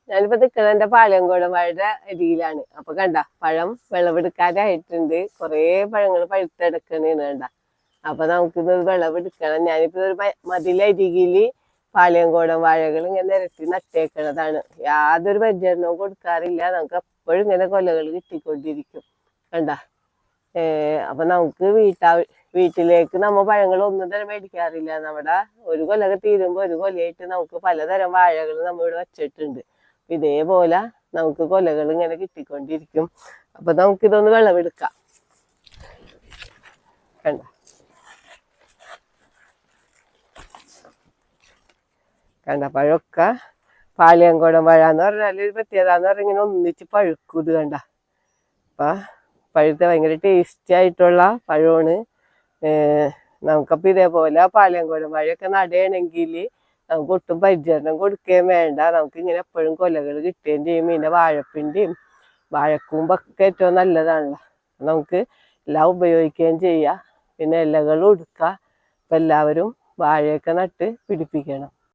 ഞാനിപ്പോ നിൽക്കുന്നത് എന്റെ പാളയംകോടൻ വാഴയുടെ അരിയിലാണ്. അപ്പൊ കണ്ട പഴം വിളവെടുക്കാനായിട്ടുണ്ട്. കുറേ പഴങ്ങൾ പഴുത്തെടുക്കണേന്ന് കണ്ട. അപ്പൊ നമുക്കിത് വിളവെടുക്കണം. ഞാനിപ്പോ ഒരു മതിലരികില് പാളയംകോടൻ വാഴകൾ ഇങ്ങനെ നിരത്തി നട്ടേക്കണതാണ്. യാതൊരു പരിചരണവും കൊടുക്കാറില്ല. നമുക്ക് എപ്പോഴും ഇങ്ങനെ കൊലകൾ കിട്ടിക്കൊണ്ടിരിക്കും കണ്ട. അപ്പൊ നമുക്ക് വീട്ടിലേക്ക് നമ്മ പഴങ്ങൾ ഒന്നും തന്നെ മേടിക്കാറില്ല. നമ്മുടെ ഒരു കൊലക തീരുമ്പോ ഒരു കൊലയായിട്ട് നമുക്ക് പലതരം വാഴകൾ നമ്മളിവിടെ വച്ചിട്ടുണ്ട്. ഇതേപോലെ നമുക്ക് കൊലകൾ ഇങ്ങനെ കിട്ടിക്കൊണ്ടിരിക്കും. അപ്പൊ നമുക്കിതൊന്ന് വിളവെടുക്കാം കണ്ട. കണ്ട പഴമൊക്കെ പാളയംകോടൻ വാഴ എന്ന് പറഞ്ഞാൽ ഒരു പ്രത്യേകത എന്ന് പറഞ്ഞാൽ ഇങ്ങനെ ഒന്നിച്ച് പഴുക്കും. ഇത് കണ്ട അപ്പൊ പഴുത്ത ഭയങ്കര ടേസ്റ്റി ആയിട്ടുള്ള പഴമാണ്. നമുക്കപ്പോൾ ഇതേപോലെ പാളയംകോടൻ വാഴയൊക്കെ നടണമെങ്കിൽ നമുക്ക് ഒട്ടും പരിചരണം കൊടുക്കുകയും വേണ്ട. നമുക്ക് ഇങ്ങനെ എപ്പോഴും കൊലകൾ കിട്ടുകയും ചെയ്യും. പിന്നെ വാഴപ്പിണ്ടിയും വാഴക്കൂമ്പൊക്കെ ഏറ്റവും നല്ലതാണല്ലോ. നമുക്ക് എല്ലാം ഉപയോഗിക്കുകയും ചെയ്യാം. പിന്നെ ഇലകളും എടുക്കുക. അപ്പം എല്ലാവരും വാഴയൊക്കെ നട്ട് പിടിപ്പിക്കണം.